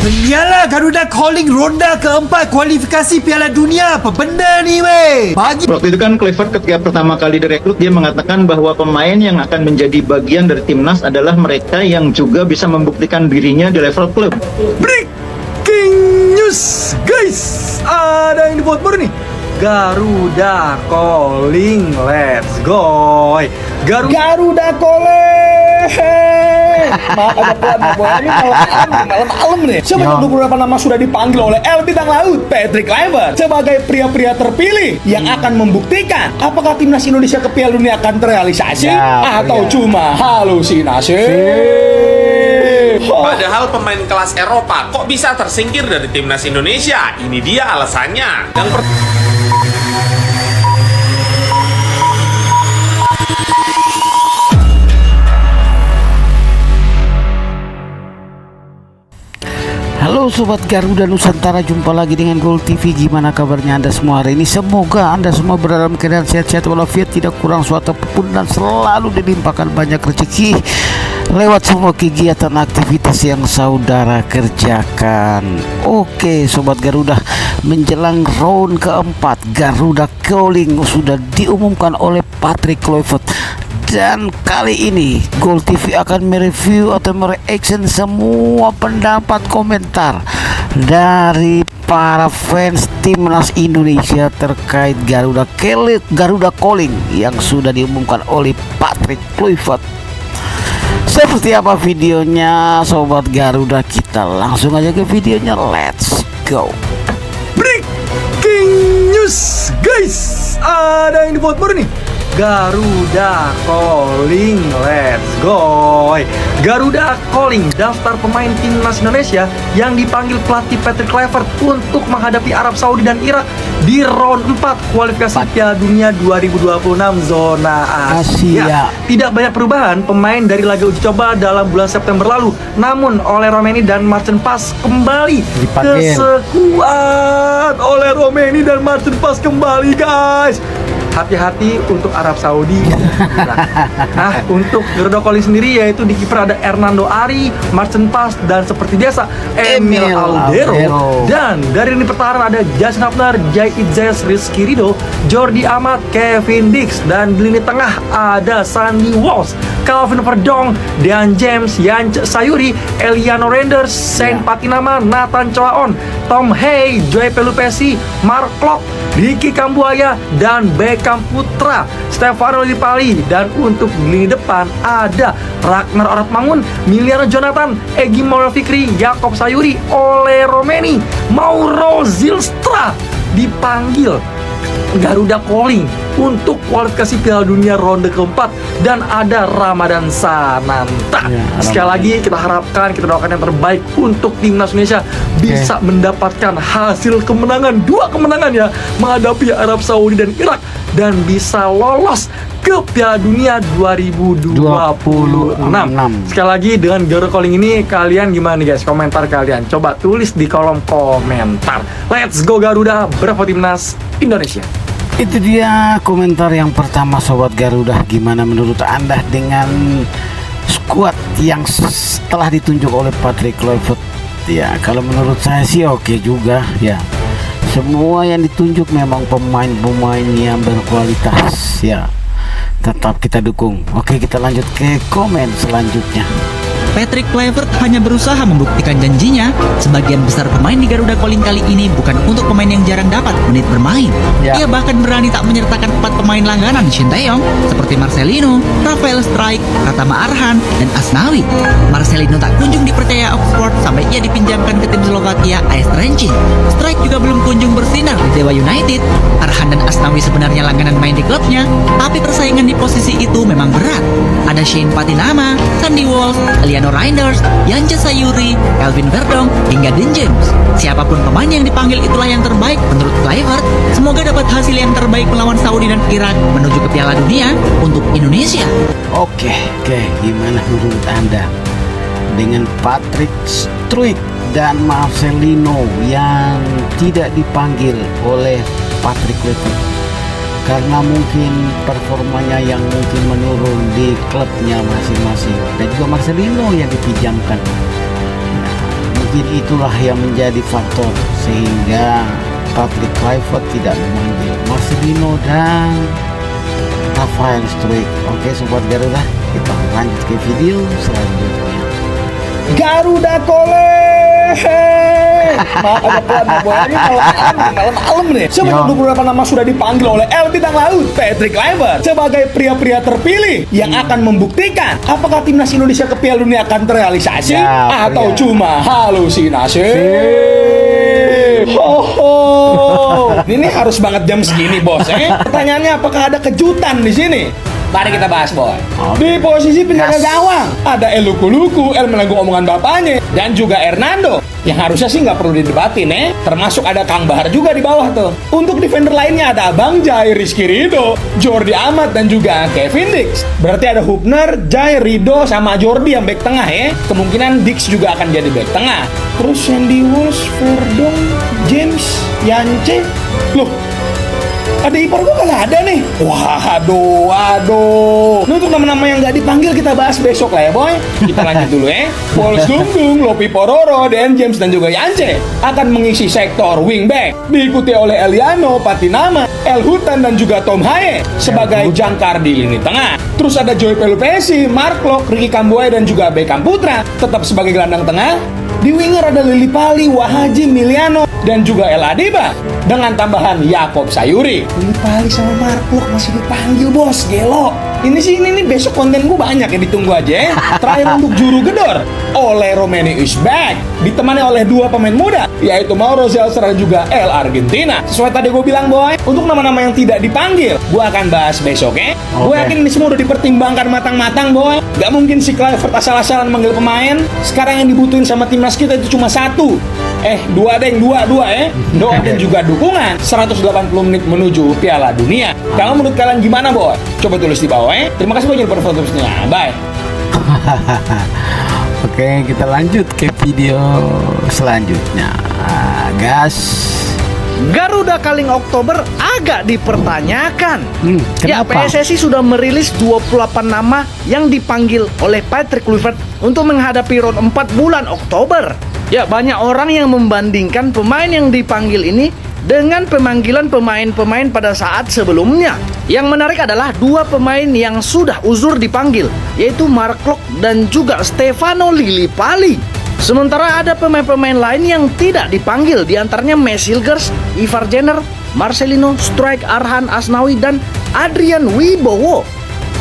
Yalah, Garuda calling ronda keempat kualifikasi Piala Dunia. Apa benda ni weh? Bagi Waktu itu kan Kluivert ketika pertama kali direkrut, dia mengatakan bahwa pemain yang akan menjadi bagian dari timnas adalah mereka yang juga bisa membuktikan dirinya di level klub. breaking news, guys. Ada yang dibuat baru nih. Garuda calling, let's go. Garuda calling. Maaf agak pelan ya boy. Ini malam nih. Sebanyak 28 nama sudah dipanggil oleh El Bintang Laut Patrick Kluivert sebagai pria-pria terpilih yang akan membuktikan apakah timnas Indonesia ke Piala Dunia akan terrealisasi atau cuma halusinasi. Padahal pemain kelas Eropa kok bisa tersingkir dari timnas Indonesia? Ini dia alasannya. Halo Sobat Garuda Nusantara, jumpa lagi dengan Gol TV. Gimana kabarnya Anda semua hari ini? Semoga Anda semua berada dalam keadaan sehat-sehat walafiat, tidak kurang suatu apapun, dan selalu dilimpahkan banyak rezeki lewat semua kegiatan aktivitas yang saudara kerjakan. Oke Sobat Garuda, menjelang round keempat, Garuda calling sudah diumumkan oleh Patrick Kluivert. Dan kali ini Gol TV akan mereview atau mereaction semua pendapat komentar dari para fans timnas Indonesia terkait Garuda calling yang sudah diumumkan oleh Patrick Kluivert. Seperti apa videonya Sobat Garuda? Kita langsung aja ke videonya, let's go. Breaking news, guys. Ada yang dibuat baru nih. Garuda calling, let's go. Garuda calling daftar pemain timnas Indonesia yang dipanggil pelatih Patrick Kluivert untuk menghadapi Arab Saudi dan Irak di round 4 kualifikasi Piala Dunia 2026 zona Asia. Tidak banyak perubahan pemain dari laga uji coba dalam bulan September lalu. Namun oleh Romeni dan Marcin Pas kembali ke skuad. Oleh Romeni dan Marcin Pas kembali, guys. Hati-hati untuk Arab Saudi. Nah, untuk Garuda calling sendiri yaitu di kiper ada Hernando Ari, Marcin Pas, dan seperti biasa Emil Aldero. Dan dari lini pertahanan ada Jason Hafner, Jai Idzes, Rizky Ridho, Jordi Amat, Kevin Dix. Dan di lini tengah ada Sandy Walsh, Calvin Verdong, Dean James, Yance Sayuri, Eliano Renders, Saint Patinama, Nathan Choaon, Tom Hay, Joy Pelupesi, Mark Klok, Ricky Kambuaya, dan Beckham Putra, Stefano Lillipali. Dan untuk lini depan ada Ragnar Oratmangun, Miliano Jonathan, Egy Maulana Fikri, Jakob Sayuri, Ole Romeni, Mauro Zylstra dipanggil Garuda calling untuk kualifikasi Piala Dunia ronde keempat. Dan ada Ramadan Sananta. Sekali lagi kita harapkan, kita doakan yang terbaik untuk timnas Indonesia bisa mendapatkan hasil kemenangan, 2 kemenangan ya, menghadapi Arab Saudi dan Irak, dan bisa lolos ke Piala Dunia 2026. Sekali lagi dengan Garuda calling ini, kalian gimana nih guys? Komentar kalian coba tulis di kolom komentar. Let's go Garuda, bravo timnas Indonesia. Itu dia komentar yang pertama Sobat Garuda. Gimana menurut Anda dengan skuad yang telah ditunjuk oleh Patrick Kluivert? Ya, kalau menurut saya sih oke juga ya. Semua yang ditunjuk memang pemain-pemain yang berkualitas ya. Tetap kita dukung. Oke, kita lanjut ke komen selanjutnya. Patrick Kluivert hanya berusaha membuktikan janjinya. Sebagian besar pemain di Garuda calling kali ini bukan untuk pemain yang jarang dapat menit bermain. Ia bahkan berani tak menyertakan 4 pemain langganan Sinteyong seperti Marcelino, Rafael Struijk, Pratama Arhan, dan Asnawi. Marcelino tak kunjung dipercaya Oxford sampai ia dipinjamkan ke tim Slovakia AS Trenčín. Struijk juga belum kunjung bersinar di Dewa United. Arhan dan Asnawi sebenarnya langganan main di klubnya, tapi persaingan di posisi itu memang berat. Ada Shane Patinama, Sandy Walsh, Eliano Reinders, Yance Sayuri, Calvin Verdong, hingga Dean James. Siapapun pemain yang dipanggil itulah yang terbaik menurut Kluivert. Semoga dapat hasil yang terbaik melawan Saudi dan Irak menuju ke Piala Dunia untuk Indonesia. Oke, gimana menurut Anda dengan Patrick Struijk dan Marcelino yang tidak dipanggil oleh Patrick Kluivert karena mungkin performanya yang mungkin menurun di klubnya masing-masing, dan juga Marcelino yang dipinjamkan. Nah, Mungkin itulah yang menjadi faktor sehingga Patrick Kluivert tidak memanggil Marcelino dan Rafael Struijk. Oke Sobat Garuda, kita lanjut ke video selanjutnya. Garuda Calling. Maaf agak pelan boyanya malam nih. Sebanyak 28 nama sudah dipanggil oleh El Bintang Laut Patrick Kluivert sebagai pria-pria terpilih yang akan membuktikan apakah timnas Indonesia ke Piala Dunia akan terrealisasi atau cuma halusinasi. Ini harus banget jam segini bos. Pertanyaannya apakah ada kejutan di sini? Mari kita bahas, boy. Di posisi penjaga gawang ada El Luku-Luku, El menanggung omongan bapaknya, dan juga Hernando. Yang harusnya sih nggak perlu didebatin, termasuk ada Kang Bahar juga di bawah tuh. Untuk defender lainnya ada Abang Jai, Rizky Ridho, Jordi Amat, dan juga Kevin Dix. Berarti ada Hubner, Jai, Ridho, sama Jordi yang back tengah ya. Kemungkinan Dix juga akan jadi back tengah. Terus Sandy Walsh, Verdong, James, Yance. Loh, ada ipar gua kagak ada nih. Waduh. Ini untuk nama-nama yang gak dipanggil kita bahas besok lah ya boy. Kita lanjut dulu ya. Paul Sunggung, Lopi Pororo, Dan James dan juga Yance akan mengisi sektor wingback. Diikuti oleh Eliano, Patinama, El Hutan dan juga Tom Haye sebagai jangkar di lini tengah. Terus ada Joy Pelupesi, Mark Locke, Ricky Kambuaya dan juga Beckham Putra tetap sebagai gelandang tengah. Di winger ada Lili Pali, Wahaji, Miliano, dan juga El Adiba dengan tambahan Yakob Sayuri. Lili Pali sama Mark Locke masih dipanggil bos, gelo. Ini besok konten gue banyak ya, ditunggu aja ya. Terakhir untuk juru gedor, Ole Romeni is back, ditemani oleh dua pemain muda, yaitu Mauro Zelstra dan juga El Argentina. Sesuai tadi gue bilang boy, untuk nama-nama yang tidak dipanggil, gue akan bahas besok ya. Gue yakin ini semua udah dipertimbangkan matang-matang boy. Gak mungkin si Kluivert asal-asalan manggil pemain. Sekarang yang dibutuhin sama timnas kita itu cuma satu. Dua ya. Doa dan juga dukungan 180 menit menuju Piala Dunia. Kalau menurut kalian gimana boy? Coba tulis di bawah ya. Terima kasih banyak buat fotonya. Bye. Oke, kita lanjut ke video selanjutnya. Gas. Garuda Calling Oktober agak dipertanyakan. Ya, Kenapa? PSSI sudah merilis 28 nama yang dipanggil oleh Patrick Kluivert untuk menghadapi round 4 bulan Oktober. Ya, banyak orang yang membandingkan pemain yang dipanggil ini dengan pemanggilan pemain-pemain pada saat sebelumnya. Yang menarik adalah dua pemain yang sudah uzur dipanggil, yaitu Mark Locke dan juga Stefano Lillipali. Sementara ada pemain-pemain lain yang tidak dipanggil, diantaranya Mads Hilgers, Ivar Jenner, Marcelino, Struijk, Arhan Asnawi, dan Adrian Wibowo.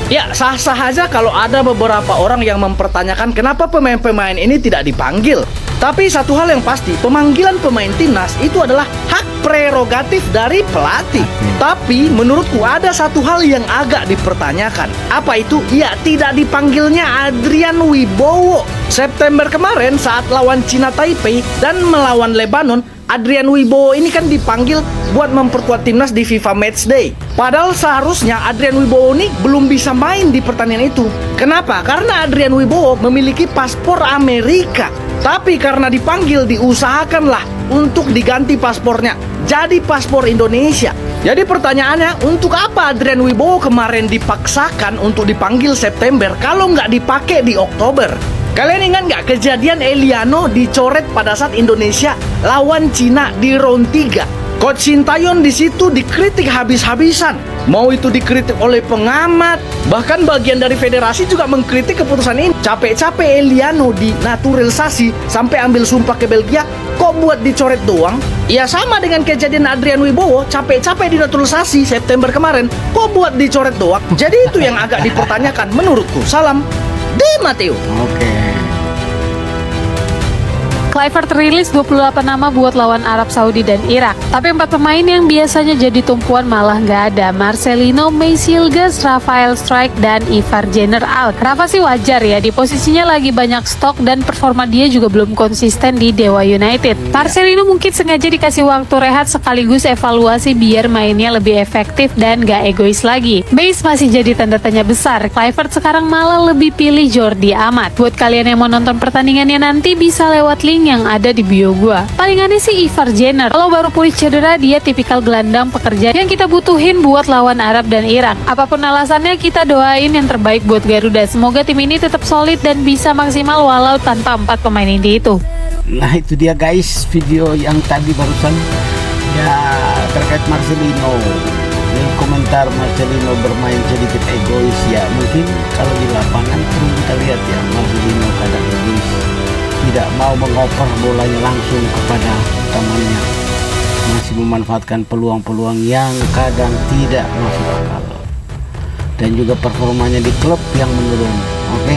Ya, sah-sah aja kalau ada beberapa orang yang mempertanyakan kenapa pemain-pemain ini tidak dipanggil. Tapi satu hal yang pasti, pemanggilan pemain timnas itu adalah hak prerogatif dari pelatih. Tapi menurutku ada satu hal yang agak dipertanyakan. Apa itu? Ya, tidak dipanggilnya Adrian Wibowo. September kemarin saat lawan Cina Taipei dan melawan Lebanon, Adrian Wibowo ini kan dipanggil buat memperkuat timnas di FIFA Matchday. Padahal seharusnya Adrian Wibowo ini belum bisa main di pertandingan itu. Kenapa? Karena Adrian Wibowo memiliki paspor Amerika. Tapi karena dipanggil, diusahakanlah untuk diganti paspornya jadi paspor Indonesia. Jadi pertanyaannya, untuk apa Adrian Wibowo kemarin dipaksakan untuk dipanggil September kalau nggak dipakai di Oktober? Kalian ingat nggak kejadian Eliano dicoret pada saat Indonesia lawan Cina di round 3? Coach Sintayong di situ dikritik habis-habisan. Mau itu dikritik oleh pengamat, bahkan bagian dari federasi juga mengkritik keputusan ini. Capek-capek Eliano dinaturalisasi sampai ambil sumpah ke Belgia, kok buat dicoret doang? Ya sama dengan kejadian Adrian Wibowo, capek-capek dinaturalisasi September kemarin, kok buat dicoret doang? Jadi itu yang agak dipertanyakan menurutku. Salam Di Matteo. Oke. Kluivert rilis 28 nama buat lawan Arab Saudi dan Irak. Tapi 4 pemain yang biasanya jadi tumpuan malah nggak ada. Marcelino, Mads Hilgers, Rafael Struijk, dan Ivar Jenner out. Rafa sih wajar ya, di posisinya lagi banyak stok dan performa dia juga belum konsisten di Dewa United. Marcelino mungkin sengaja dikasih waktu rehat sekaligus evaluasi biar mainnya lebih efektif dan nggak egois lagi. Mads masih jadi tanda tanya besar. Kluivert sekarang malah lebih pilih Jordi Amat. Buat kalian yang mau nonton pertandingannya nanti bisa lewat link yang ada di bio gua. Palingannya sih Ivar Jenner. Kalau baru pulih cedera, dia tipikal gelandang pekerja yang kita butuhin buat lawan Arab dan Irak. Apapun alasannya, kita doain yang terbaik buat Garuda. Semoga tim ini tetap solid dan bisa maksimal walau tanpa 4 pemain inti itu. Nah itu dia guys, video yang tadi barusan ya terkait Marcelino. Ini komentar Marcelino bermain sedikit egois ya. Mungkin kalau di lapangan perlu kita lihat ya, Marcelino kadang egois, tidak mau mengoper bolanya langsung kepada temannya, masih memanfaatkan peluang-peluang yang kadang tidak masuk akal, dan juga performanya di klub yang menurun. Oke,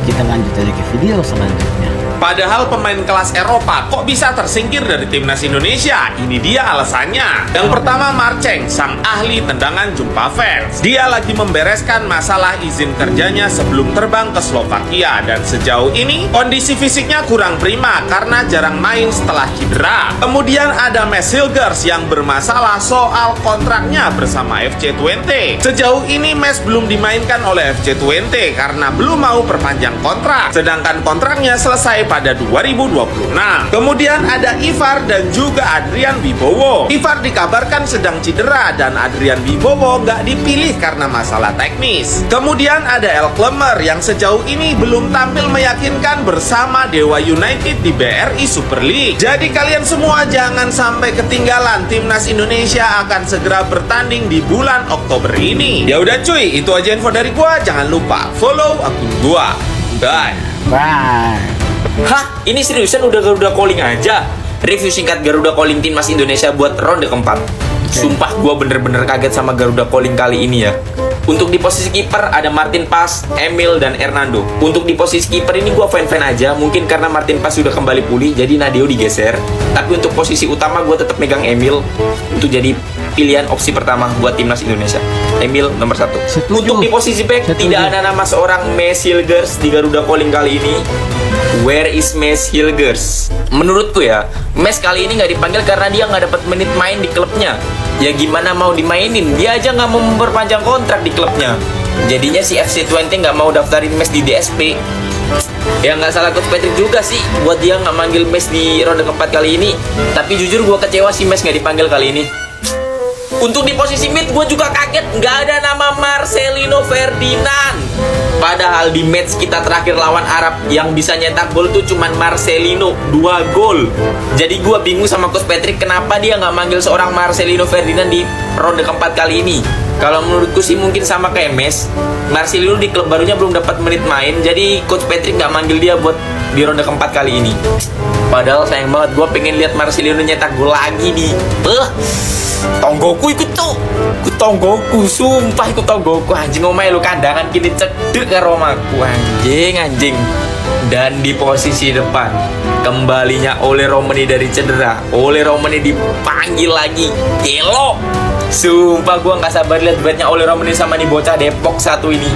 kita lanjut aja ke video selanjutnya. Padahal pemain kelas Eropa kok bisa tersingkir dari timnas Indonesia? Ini dia alasannya. Yang pertama, Marceng, sang ahli tendangan jumpa fans. Dia lagi membereskan masalah izin kerjanya sebelum terbang ke Slovakia, dan sejauh ini kondisi fisiknya kurang prima karena jarang main setelah cedera. Kemudian ada Mads Hilgers yang bermasalah soal kontraknya bersama FC Twente. Sejauh ini Mads belum dimainkan oleh FC Twente karena belum mau perpanjang kontrak, sedangkan kontraknya selesai pada 2026. Kemudian ada Ivar dan juga Adrian Wibowo. Ivar dikabarkan sedang cedera dan Adrian Wibowo nggak dipilih karena masalah teknis. Kemudian ada El Klemer yang sejauh ini belum tampil meyakinkan bersama Dewa United di BRI Super League. Jadi kalian semua jangan sampai ketinggalan, timnas Indonesia akan segera bertanding di bulan Oktober ini. Ya udah cuy, itu aja info dari gua. Jangan lupa follow akun gua. Bye. Bye. Hah? Ini seriusan udah Garuda Calling aja? Review singkat Garuda Calling timnas Indonesia buat ronde keempat. Sumpah gue bener-bener kaget sama Garuda Calling kali ini ya. Untuk di posisi kiper ada Martin Pas, Emil, dan Hernando. Untuk di posisi kiper ini gue fan-fan aja. Mungkin karena Martin Pas sudah kembali pulih, jadi Nadeo digeser. Tapi untuk posisi utama gue tetap megang Emil untuk jadi pilihan opsi pertama buat timnas Indonesia. Emil nomor 1. Untuk di posisi back tidak ada nama seorang Mads Hilgers di Garuda Calling kali ini. Where is Mads Hilgers? Menurutku ya, Mads kali ini nggak dipanggil karena dia nggak dapat menit main di klubnya. Ya gimana mau dimainin? Dia aja nggak mau memperpanjang kontrak di klubnya. Jadinya si FC Twente nggak mau daftarin Mads di DSP. Ya nggak salah Coach Patrick juga sih buat dia nggak manggil Mads di ronde keempat kali ini. Tapi jujur gue kecewa sih Mads nggak dipanggil kali ini. Untuk di posisi mid gue juga kaget nggak ada nama Marcelino Ferdinand. Padahal di match kita terakhir lawan Arab yang bisa nyetak gol tuh cuman Marcelino 2 gol. Jadi gue bingung sama Coach Patrick kenapa dia nggak manggil seorang Marcelino Ferdinand di ronde keempat kali ini. Kalau menurutku sih mungkin sama kayak Mads, Marcelino di klub barunya belum dapat menit main, jadi Coach Patrick nggak manggil dia buat di ronde keempat kali ini. Padahal sayang banget, gue pengen lihat Marcelino nyetak gol lagi di tonggoku ikut tuh. Ikut tonggoku, sumpah ikut tonggoku. Anjing omai lu kandangan kini cedek ke Romaku. Anjing. Dan di posisi depan kembalinya Ole Romani dari cedera. Ole Romani dipanggil lagi. Gelo. Sumpah gua nggak sabar lihat duetnya Ole Romani sama nih bocah Depok satu ini.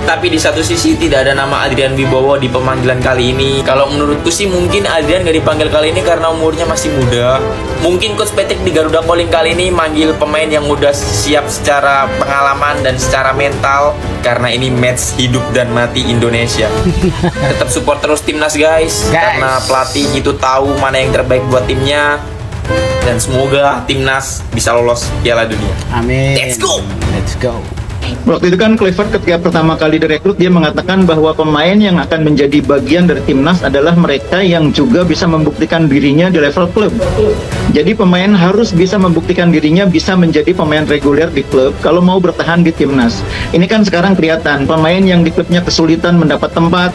Tapi di satu sisi tidak ada nama Adrian Wibowo di pemanggilan kali ini. Kalau menurutku sih mungkin Adrian gak dipanggil kali ini karena umurnya masih muda. Mungkin Coach Patrick di Garuda Calling kali ini manggil pemain yang udah siap secara pengalaman dan secara mental. Karena ini match hidup dan mati Indonesia. Tetap support terus timnas guys. Karena pelatih itu tahu mana yang terbaik buat timnya. Dan semoga timnas bisa lolos Piala Dunia. Amin. Let's go. Let's go. Waktu itu kan Kluivert ketika pertama kali direkrut dia mengatakan bahwa pemain yang akan menjadi bagian dari timnas adalah mereka yang juga bisa membuktikan dirinya di level klub. Jadi pemain harus bisa membuktikan dirinya bisa menjadi pemain reguler di klub kalau mau bertahan di timnas. Ini kan sekarang kelihatan pemain yang di klubnya kesulitan mendapat tempat,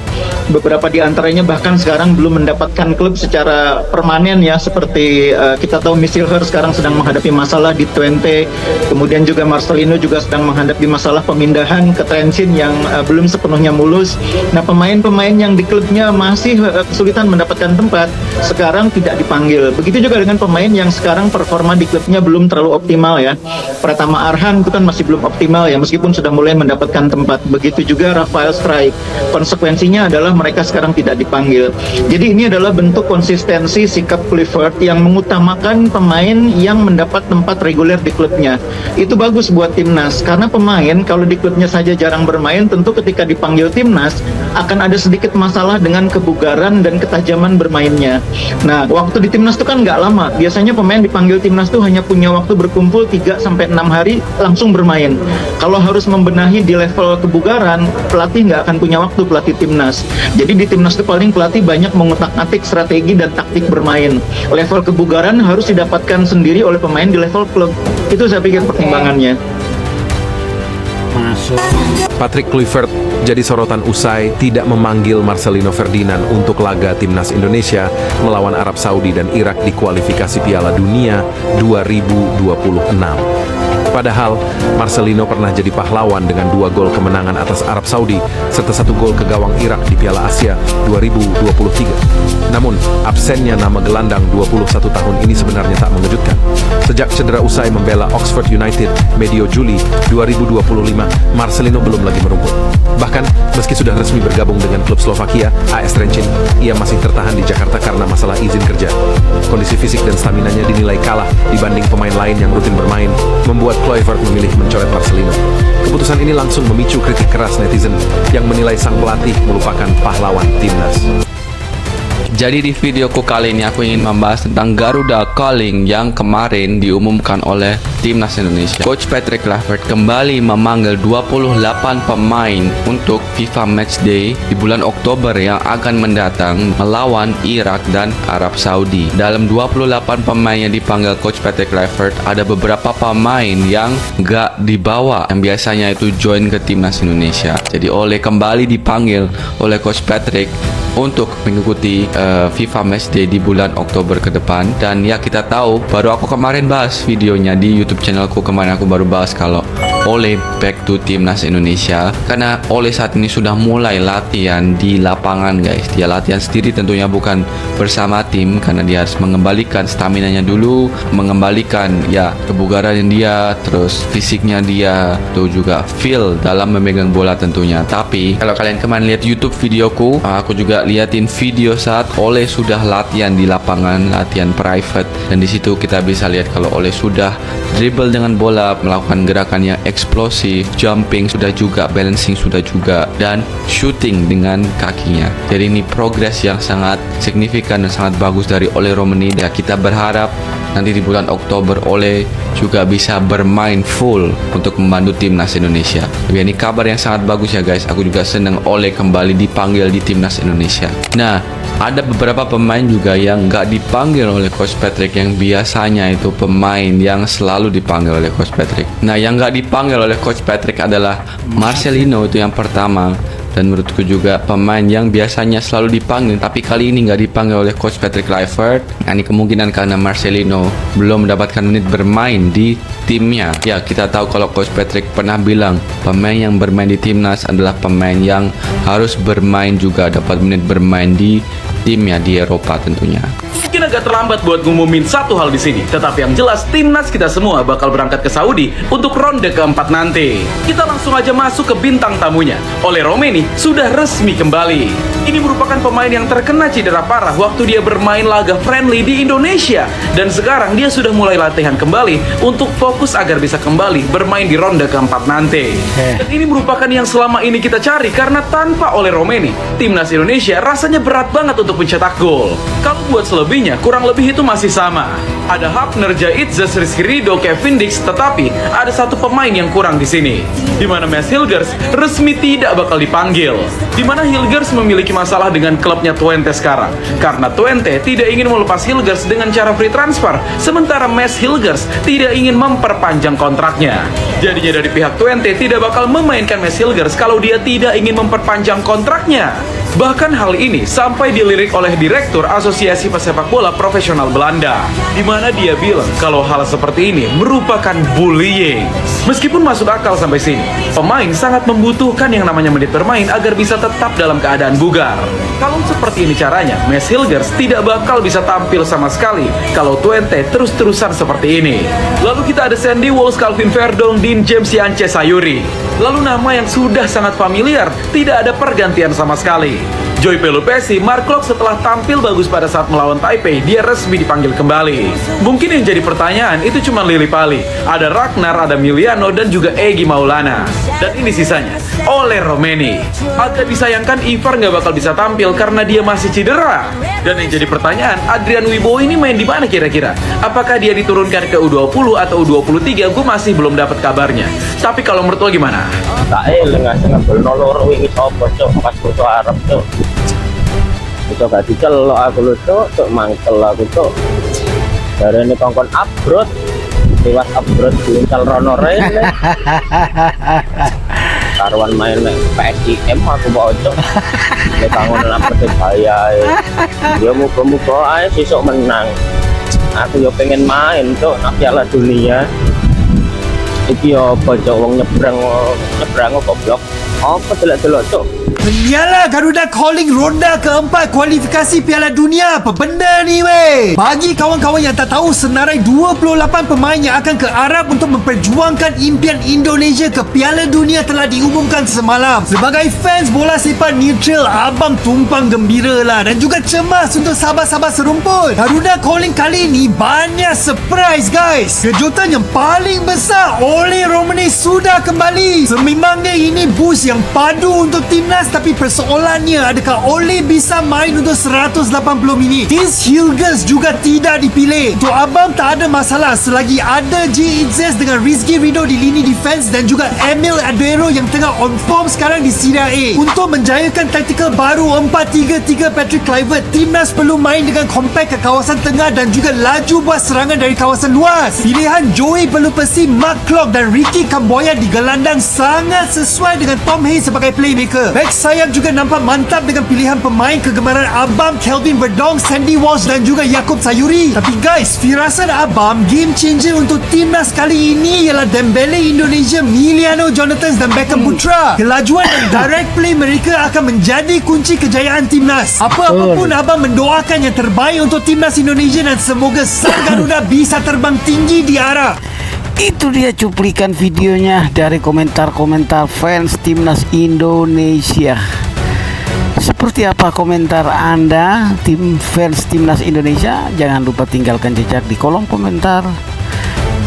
beberapa di antaranya bahkan sekarang belum mendapatkan klub secara permanen ya, seperti kita tahu Mads Hilgers sekarang sedang menghadapi masalah di Twente, kemudian juga Marcelino juga sedang menghadapi masalah pemindahan ke Trenčín yang belum sepenuhnya mulus. Nah, pemain-pemain yang di klubnya masih kesulitan mendapatkan tempat sekarang tidak dipanggil. Begitu juga dengan pemain yang sekarang performa di klubnya belum terlalu optimal ya. Pratama Arhan itu kan masih belum optimal ya, meskipun sudah mulai mendapatkan tempat. Begitu juga Rafael Strijk. Konsekuensinya adalah mereka sekarang tidak dipanggil. Jadi ini adalah bentuk konsistensi sikap Kluivert yang mengutamakan pemain yang mendapat tempat reguler di klubnya. Itu bagus buat timnas karena pemain kalau di klubnya saja jarang bermain, tentu ketika dipanggil timnas akan ada sedikit masalah dengan kebugaran dan ketajaman bermainnya. Nah, waktu di timnas itu kan nggak lama, dia biasanya pemain dipanggil timnas tuh hanya punya waktu berkumpul 3-6 hari langsung bermain. Kalau harus membenahi di level kebugaran, pelatih nggak akan punya waktu, pelatih timnas. Jadi di timnas itu paling pelatih banyak mengutak-atik strategi dan taktik bermain. Level kebugaran harus didapatkan sendiri oleh pemain di level klub. Itu saya pikir pertimbangannya. Patrick Kluivert jadi sorotan usai tidak memanggil Marcelino Ferdinand untuk laga timnas Indonesia melawan Arab Saudi dan Irak di kualifikasi Piala Dunia 2026. Padahal Marcelino pernah jadi pahlawan dengan 2 gol kemenangan atas Arab Saudi serta 1 gol ke gawang Irak di Piala Asia 2023. Namun, absennya nama gelandang 21 tahun ini sebenarnya tak mengejutkan. Sejak cedera usai membela Oxford United medio Juli 2025, Marcelino belum lagi merumput. Bahkan, meski sudah resmi bergabung dengan klub Slovakia, AS Trencin, ia masih tertahan di Jakarta karena masalah izin kerja. Kondisi fisik dan staminanya dinilai kalah dibanding pemain lain yang rutin bermain, membuat Kluivert memilih mencoret Marcelino. Keputusan ini langsung memicu kritik keras netizen yang menilai sang pelatih merupakan pahlawan timnas. Jadi di videoku kali ini aku ingin membahas tentang Garuda Calling yang kemarin diumumkan oleh Timnas Indonesia. Coach Patrick Kluivert kembali memanggil 28 pemain untuk FIFA Matchday di bulan Oktober yang akan mendatang melawan Irak dan Arab Saudi. Dalam 28 pemain yang dipanggil Coach Patrick Kluivert, ada beberapa pemain yang gak dibawa yang biasanya itu join ke Timnas Indonesia. Jadi kembali dipanggil oleh Coach Patrick untuk mengikuti FIFA Matchday di bulan Oktober ke depan. Dan ya, kita tahu, baru aku kemarin bahas videonya di YouTube channelku. Kemarin aku baru bahas kalau Ole back to Timnas Indonesia, karena Ole saat ini sudah mulai latihan di lapangan, guys. Dia latihan sendiri tentunya, bukan bersama tim, karena dia harus mengembalikan staminanya dulu, mengembalikan ya kebugaran dia, terus fisiknya dia, tuh juga feel dalam memegang bola tentunya. Tapi kalau kalian kemarin lihat YouTube videoku, aku juga liatin video saat Ole sudah latihan di lapangan, latihan private, dan di situ kita bisa lihat kalau Ole sudah dribble dengan bola, melakukan gerakan yang eksplosif, jumping sudah juga, balancing sudah juga, dan shooting dengan kakinya. Jadi ini progres yang sangat signifikan dan sangat bagus dari Ole Romeni. Dan kita berharap nanti di bulan Oktober Ole juga bisa bermain full untuk membantu Timnas Indonesia. Jadi ini kabar yang sangat bagus ya guys. Aku juga senang Ole kembali dipanggil di Timnas Indonesia. Nah, ada beberapa pemain juga yang nggak dipanggil oleh Coach Patrick, yang biasanya itu pemain yang selalu dipanggil oleh Coach Patrick. Nah, yang nggak dipanggil oleh Coach Patrick adalah Marcelino, itu yang pertama. Dan menurutku juga pemain yang biasanya selalu dipanggil tapi kali ini nggak dipanggil oleh Coach Patrick Kluivert. Ini kemungkinan karena Marcelino belum mendapatkan menit bermain di timnya. Ya, kita tahu kalau Coach Patrick pernah bilang pemain yang bermain di timnas adalah pemain yang harus bermain juga, dapat menit bermain di timnya di Eropa tentunya. Mungkin agak terlambat buat ngumumin satu hal di sini, tetapi yang jelas timnas kita semua bakal berangkat ke Saudi untuk ronde keempat nanti. Kita langsung aja masuk ke bintang tamunya. Ole Romeni sudah resmi kembali. Ini merupakan pemain yang terkena cedera parah waktu dia bermain laga friendly di Indonesia, dan sekarang dia sudah mulai latihan kembali untuk fokus agar bisa kembali bermain di ronde keempat nanti. Dan ini merupakan yang selama ini kita cari, karena tanpa Ole Romeni, timnas Indonesia rasanya berat banget untuk mencetak gol. Kalau buat selebihnya, kurang lebih itu masih sama. Ada Hafner, Jaitzes, Rizky Ridho, Kevin Dix, tetapi ada satu pemain yang kurang di sini, di mana Mads Hilgers resmi tidak bakal dipanggil. Di mana Hilgers memiliki masalah dengan klubnya Twente sekarang, karena Twente tidak ingin melepas Hilgers dengan cara free transfer, sementara Mads Hilgers tidak ingin memperpanjang kontraknya. Jadinya dari pihak Twente tidak bakal memainkan Mads Hilgers kalau dia tidak ingin memperpanjang kontraknya. Bahkan hal ini sampai dilirik oleh Direktur Asosiasi Pesepak Bola Profesional Belanda, di mana dia bilang kalau hal seperti ini merupakan bullying. Meskipun masuk akal sampai sini, pemain sangat membutuhkan yang namanya menit bermain agar bisa tetap dalam keadaan bugar. Kalau seperti ini caranya, Mads Hilgers tidak bakal bisa tampil sama sekali kalau Twente terus-terusan seperti ini. Lalu kita ada Sandy Walsh, Calvin Verdong, Dean James, Yance Sayuri. Lalu nama yang sudah sangat familiar, tidak ada pergantian sama sekali. Joy Pelupesi, Mark Klok setelah tampil bagus pada saat melawan Taipei, dia resmi dipanggil kembali. Mungkin yang jadi pertanyaan itu cuma lili-pali. Ada Ragnar, ada Miliano, dan juga Egy Maulana. Dan ini sisanya, Ole Romeni. Agak disayangkan Ivar nggak bakal bisa tampil karena dia masih cedera. Dan yang jadi pertanyaan, Adrian Wibowo ini main di mana kira-kira? Apakah dia diturunkan ke U20 atau U23? Gue masih belum dapat kabarnya. Tapi kalau menurut lo gimana? Nggak ngebel nolor wingi sopo cok pas foto Arab cok. Itu gak dicelok aku lu cok mangkel aku cok. Dari ini kongkon upload, lewat upload diuncal rono rene. Karuan main PSIM aku bawa cok. Nek kangen apa Persebaya. Dia muga-muga ae sesuk menang. Aku yo pengen main cok nang Piala Dunia. Iki apa cok wong nyebrang goblok. Apa delok-delok cok. Yalah, Garuda Calling ronda keempat kualifikasi Piala Dunia. Apa benda ni weh? Bagi kawan-kawan yang tak tahu, senarai 28 pemain yang akan ke Arab untuk memperjuangkan impian Indonesia ke Piala Dunia telah diumumkan semalam. Sebagai fans bola sepak neutral, abang tumpang gembira lah dan juga cemas untuk sahabat-sahabat serumpun. Garuda Calling kali ini banyak surprise guys. Kejutan yang paling besar, Ole Romeni sudah kembali. Sememangnya ini boost yang padu untuk timnas, tapi persoalannya adakah Ole bisa main untuk 180 minit? Tis Hilgers juga tidak dipilih. Untuk abang tak ada masalah selagi ada J. Itzes dengan Rizky Ridho di lini defense dan juga Emil Aduero yang tengah on form sekarang di Serie A. Untuk menjayakan taktikal baru 4-3-3 Patrick Kluivert, timnas perlu main dengan compact ke kawasan tengah dan juga laju buat serangan dari kawasan luas. Pilihan Joey Pelupesi, Mark Klok dan Ricky Kamboya di gelandang sangat sesuai dengan Tom Hayes sebagai playmaker. Back sayap juga nampak mantap dengan pilihan pemain kegemaran abang Kelvin Verdong, Sandy Walsh dan juga Yaakob Sayuri. Tapi guys, firasat abang game changer untuk timnas kali ini ialah Dembele Indonesia, Miliano Jonathan dan Beckham Putra. Kelajuan dan direct play mereka akan menjadi kunci kejayaan timnas. Apa-apapun abang mendoakan yang terbaik untuk timnas Indonesia dan semoga sang Garuda bisa terbang tinggi di Arab. Itu dia cuplikan videonya dari komentar-komentar fans timnas Indonesia. Seperti apa komentar Anda, fans timnas Indonesia? Jangan lupa tinggalkan jejak di kolom komentar.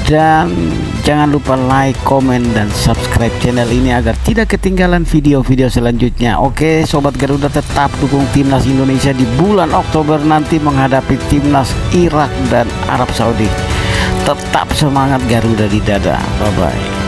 Dan jangan lupa like, komen, dan subscribe channel ini agar tidak ketinggalan video-video selanjutnya. Oke, Sobat Garuda, tetap dukung timnas Indonesia di bulan Oktober nanti menghadapi timnas Irak dan Arab Saudi. Tetap semangat Garuda di dada. Bye-bye.